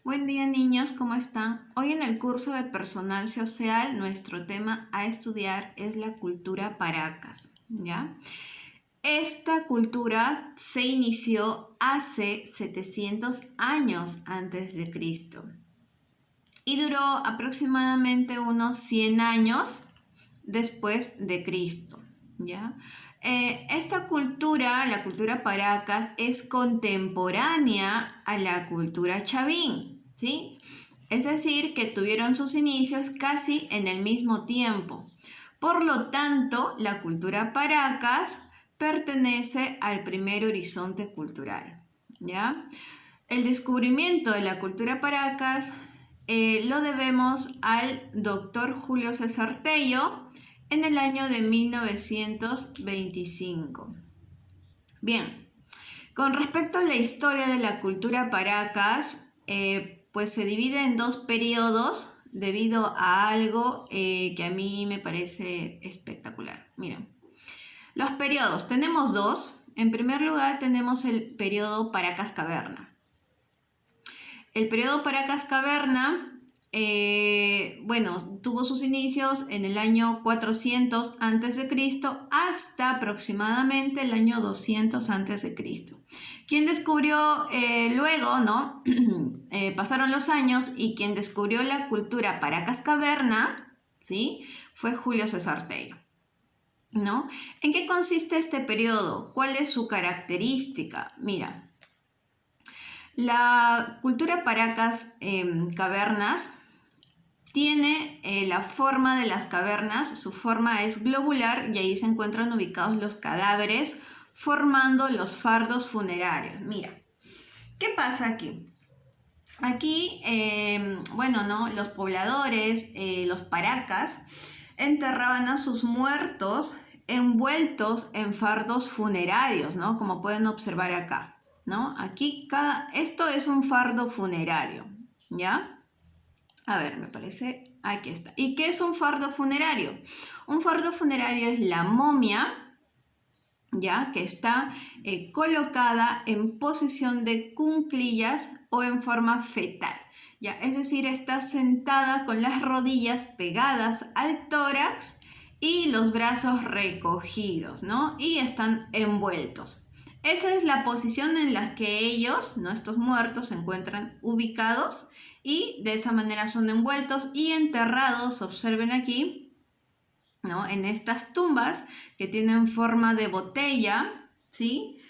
Buen día niños, ¿cómo están? Hoy en el curso de personal social nuestro tema a estudiar es la cultura Paracas, ¿ya? Esta cultura se inició hace 700 años antes de Cristo y duró aproximadamente unos 100 años después de Cristo, ¿ya? Esta cultura, la cultura Paracas, es contemporánea a la cultura Chavín, ¿sí? Es decir, que tuvieron sus inicios casi en el mismo tiempo. Por lo tanto, la cultura Paracas pertenece al primer horizonte cultural, ¿ya? El descubrimiento de la cultura Paracas lo debemos al doctor Julio César Tello en el año de 1925. Bien, con respecto a la historia de la cultura Paracas, pues se divide en dos periodos debido a algo que a mí me parece espectacular. Miren, los periodos, tenemos dos. En primer lugar tenemos el periodo Paracas Caverna. El periodo Paracas Caverna, tuvo sus inicios en el año 400 a.C. hasta aproximadamente el año 200 a.C. Quien descubrió luego, ¿no? Pasaron los años y quien descubrió la cultura Paracas Caverna, ¿sí? Fue Julio César Tello, ¿no? ¿En qué consiste este periodo? ¿Cuál es su característica? Mira, la cultura Paracas cavernas tiene la forma de las cavernas, su forma es globular y ahí se encuentran ubicados los cadáveres formando los fardos funerarios. Mira, ¿qué pasa aquí? Aquí, los pobladores, los Paracas, enterraban a sus muertos envueltos en fardos funerarios, ¿no? Como pueden observar acá, ¿no? Aquí esto es un fardo funerario, ¿ya? A ver, me parece, aquí está. ¿Y qué es un fardo funerario? Un fardo funerario es la momia, ¿ya? Que está colocada en posición de cunclillas o en forma fetal, ¿ya? Es decir, está sentada con las rodillas pegadas al tórax y los brazos recogidos, ¿no? Y están envueltos. Esa es la posición en la que ellos, ¿no? Estos muertos, se encuentran ubicados y de esa manera son envueltos y enterrados, observen aquí, ¿no? En estas tumbas que tienen forma de botella, ¿sí?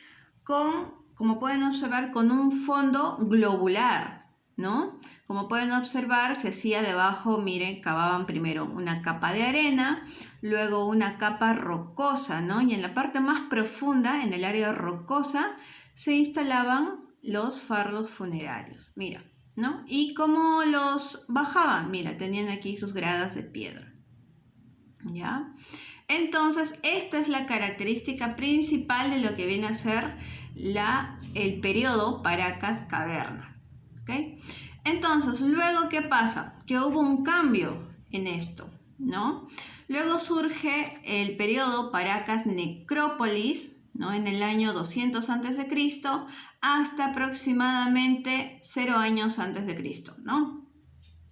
Como pueden observar, con un fondo globular, ¿no? Como pueden observar, se hacía debajo, miren, cavaban primero una capa de arena, luego una capa rocosa, ¿no? Y en la parte más profunda, en el área rocosa, se instalaban los fardos funerarios, mira, ¿no? ¿Y cómo los bajaban? Mira, tenían aquí sus gradas de piedra, ¿ya? Entonces, esta es la característica principal de lo que viene a ser el periodo Paracas Caverna, ¿ok? Entonces, luego, ¿qué pasa? Que hubo un cambio en esto, ¿no? Luego surge el periodo Paracas Necrópolis, ¿no? En el año 200 a.C. hasta aproximadamente 0 años antes de Cristo, ¿no?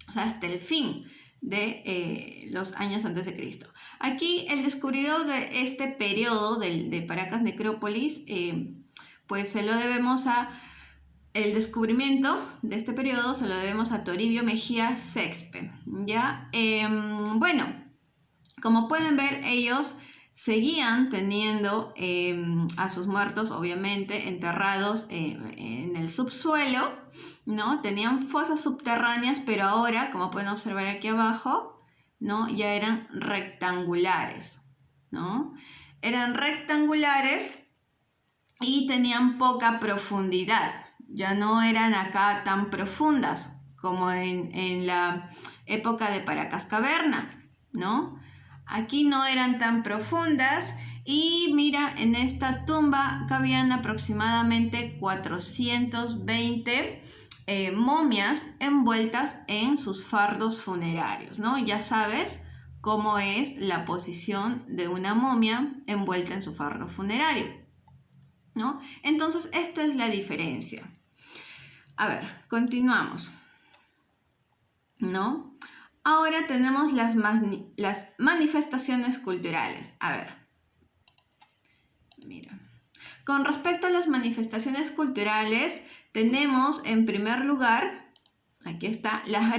O sea, hasta el fin de los años antes de Cristo. Aquí el descubridor de este periodo de Paracas Necrópolis, pues se lo debemos el descubrimiento de este periodo se lo debemos a Toribio Mejía Sexpe, ¿ya? Como pueden ver, ellos seguían teniendo a sus muertos, obviamente, enterrados en el subsuelo, ¿no? Tenían fosas subterráneas, pero ahora, como pueden observar aquí abajo, ¿no? Ya eran rectangulares, ¿no? Eran rectangulares y tenían poca profundidad. Ya no eran acá tan profundas como en la época de Paracas Caverna, ¿no? Aquí no eran tan profundas y mira, en esta tumba cabían aproximadamente 420 momias envueltas en sus fardos funerarios, ¿no? Ya sabes cómo es la posición de una momia envuelta en su fardo funerario, ¿no? Entonces, esta es la diferencia. A ver, continuamos. ¿no? Ahora tenemos las manifestaciones culturales. A ver, mira. Con respecto a las manifestaciones culturales, tenemos en primer lugar, aquí está, las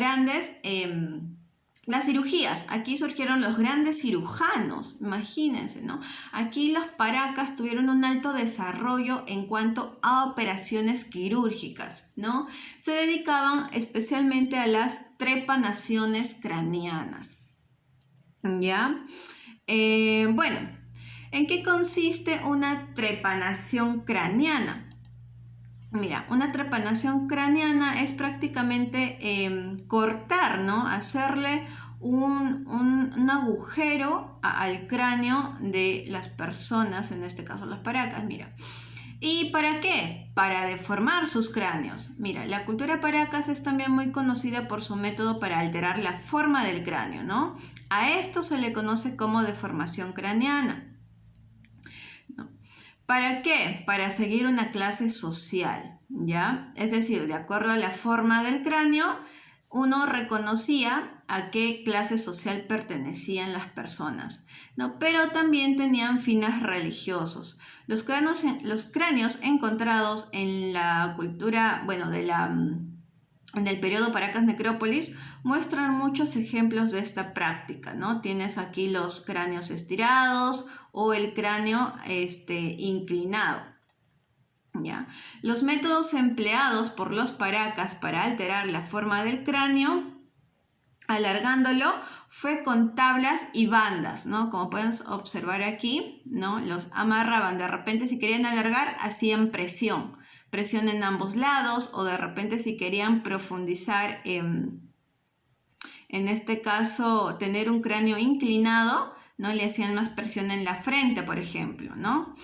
cirugías. Aquí surgieron los grandes cirujanos, imagínense, ¿no? Aquí los paracas tuvieron un alto desarrollo en cuanto a operaciones quirúrgicas, ¿no? Se dedicaban especialmente a las trepanaciones craneanas, ¿ya? Bueno, ¿en qué consiste una trepanación craneana? Mira, una trepanación craneana es prácticamente cortar, ¿no? Hacerle un agujero al cráneo de las personas, en este caso las paracas, mira. ¿Y para qué? Para deformar sus cráneos. Mira, la cultura paracas es también muy conocida por su método para alterar la forma del cráneo, ¿no? A esto se le conoce como deformación craneana. ¿Para qué? Para seguir una clase social, ¿ya? Es decir, de acuerdo a la forma del cráneo, uno reconocía a qué clase social pertenecían las personas, ¿no? Pero también tenían fines religiosos. Los cráneos encontrados en la cultura, bueno, en el periodo Paracas Necrópolis muestran muchos ejemplos de esta práctica, ¿no? Tienes aquí los cráneos estirados o el cráneo inclinado, ¿ya? Los métodos empleados por los paracas para alterar la forma del cráneo, alargándolo, fue con tablas y bandas, ¿no? Como pueden observar aquí, ¿no? Los amarraban. De repente, si querían alargar, hacían presión en ambos lados, o de repente si querían profundizar, en este caso tener un cráneo inclinado, ¿no? Le hacían más presión en la frente, por ejemplo, ¿no?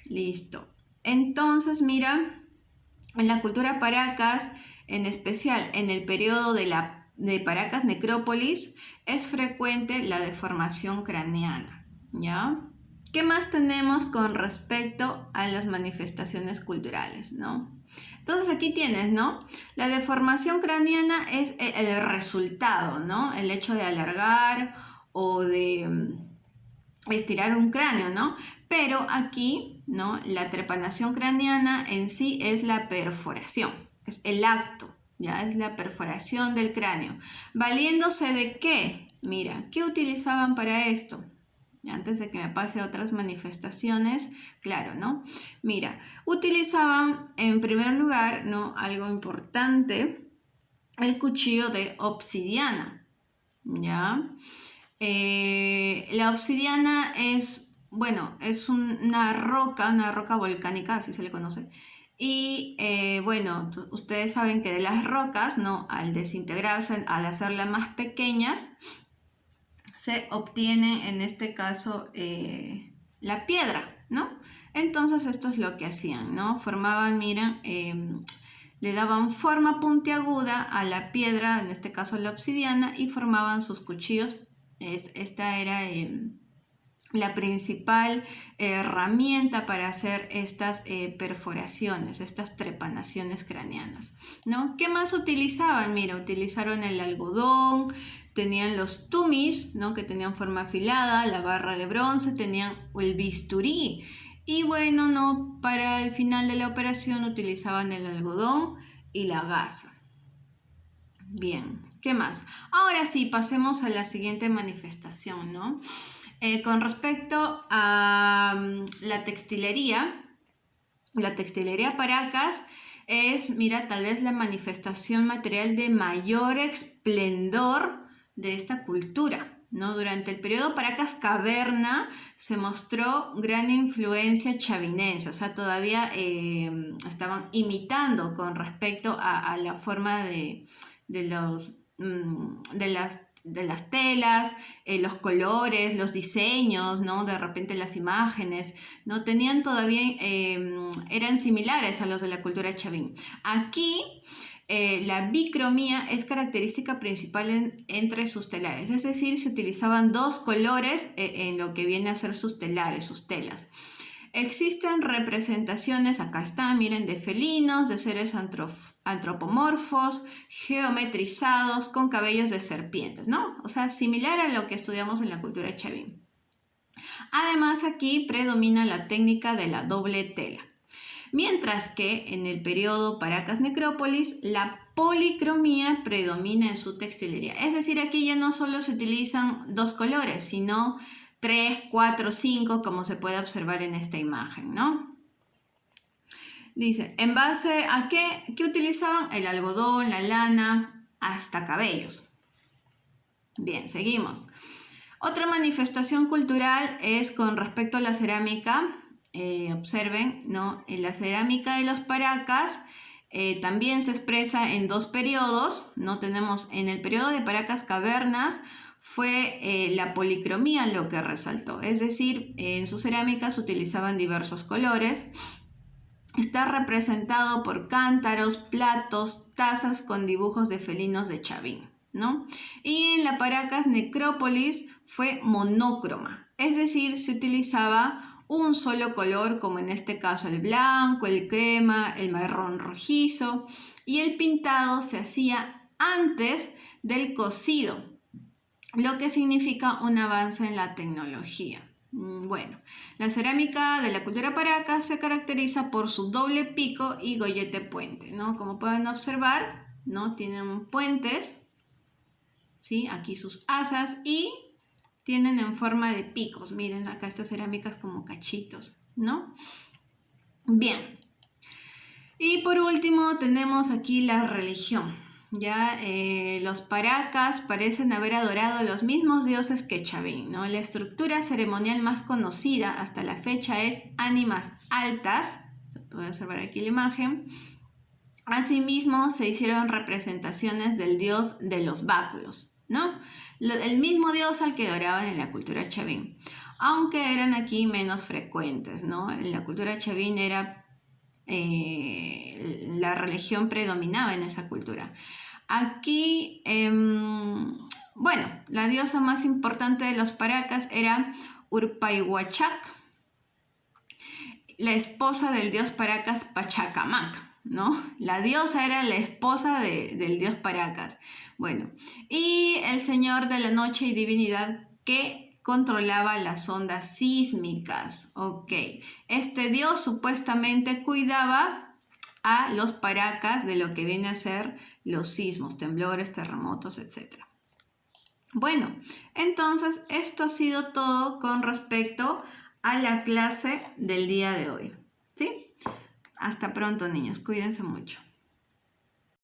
Listo. Entonces, mira, en la cultura paracas, en especial en el periodo de Paracas Necrópolis, es frecuente la deformación craneana, ¿ya? ¿Qué más tenemos con respecto a las manifestaciones culturales, no? Entonces aquí tienes, ¿no? La deformación craneana es el resultado, ¿no? El hecho de alargar o de estirar un cráneo, ¿no? Pero aquí, ¿no? La trepanación craneana en sí es la perforación, es el acto, ya es la perforación del cráneo. ¿Valiéndose de qué? Mira, ¿qué utilizaban para esto? Antes de que me pase a otras manifestaciones, claro, ¿no? Mira, utilizaban en primer lugar, ¿no? Algo importante, el cuchillo de obsidiana, ¿ya? La obsidiana es, bueno, es una roca volcánica, así se le conoce. Y bueno, ustedes saben que de las rocas, ¿no? Al desintegrarse, al hacerlas más pequeñas, se obtiene en este caso la piedra, ¿no? Entonces esto es lo que hacían, ¿no? Formaban, miren, le daban forma puntiaguda a la piedra, en este caso la obsidiana, y formaban sus cuchillos. Esta era la principal herramienta para hacer estas perforaciones, estas trepanaciones craneanas, ¿no? ¿Qué más utilizaban? Mira, utilizaron el algodón, tenían los tumis, ¿no? Que tenían forma afilada, la barra de bronce, tenían el bisturí. Y bueno, ¿no? Para el final de la operación utilizaban el algodón y la gasa. Bien, ¿qué más? Ahora sí, pasemos a la siguiente manifestación, ¿no? Con respecto a la textilería Paracas es, mira, tal vez la manifestación material de mayor esplendor de esta cultura, ¿no? Durante el periodo Paracas Caverna se mostró gran influencia chavinense, o sea, todavía estaban imitando con respecto a la forma de las telas, los colores, los diseños, ¿no? De repente las imágenes, ¿no? Tenían todavía, eran similares a los de la cultura chavín. Aquí la bicromía es característica principal entre sus telares, es decir, se utilizaban dos colores en lo que viene a ser sus telares, sus telas. Existen representaciones, acá está, miren, de felinos, de seres antropomorfos, geometrizados, con cabellos de serpientes, ¿no? O sea, similar a lo que estudiamos en la cultura chavín. Además, aquí predomina la técnica de la doble tela. Mientras que en el periodo Paracas-Necrópolis, la policromía predomina en su textilería. Es decir, aquí ya no solo se utilizan 2 colores, sino 3, 4, 5, como se puede observar en esta imagen, ¿no? Dice, ¿en base a qué utilizaban? El algodón, la lana, hasta cabellos. Bien, seguimos. Otra manifestación cultural es con respecto a la cerámica. Observen, ¿no? En la cerámica de los Paracas también se expresa en 2 periodos, ¿no? Tenemos en el periodo de Paracas Cavernas fue la policromía lo que resaltó, es decir, en sus cerámicas utilizaban diversos colores. Está representado por cántaros, platos, tazas con dibujos de felinos de Chavín, ¿no? Y en la Paracas Necrópolis fue monócroma, es decir, se utilizaba un solo color, como en este caso el blanco, el crema, el marrón rojizo, y el pintado se hacía antes del cocido, lo que significa un avance en la tecnología. Bueno, la cerámica de la cultura Paracas se caracteriza por su doble pico y gollete puente, ¿no? Como pueden observar, ¿no? Tienen puentes, ¿sí? Aquí sus asas y tienen en forma de picos. Miren acá estas cerámicas como cachitos, ¿no? Bien. Y por último tenemos aquí la religión. Ya los Paracas parecen haber adorado a los mismos dioses que Chavín, ¿no? La estructura ceremonial más conocida hasta la fecha es ánimas altas. Se puede observar aquí la imagen. Asimismo, se hicieron representaciones del dios de los báculos, ¿no? El mismo dios al que adoraban en la cultura chavín, aunque eran aquí menos frecuentes, ¿no? En la cultura chavín era la religión predominaba en esa cultura. Aquí, bueno, la diosa más importante de los Paracas era Urpayhuachac, la esposa del dios Paracas Pachacamac, ¿no? La diosa era la esposa del dios Paracas. Bueno, y el señor de la noche y divinidad que controlaba las ondas sísmicas. Ok, este dios supuestamente cuidaba a los Paracas de lo que viene a ser los sismos, temblores, terremotos, etc. Bueno, entonces esto ha sido todo con respecto a la clase del día de hoy, ¿sí? Hasta pronto, niños, cuídense mucho.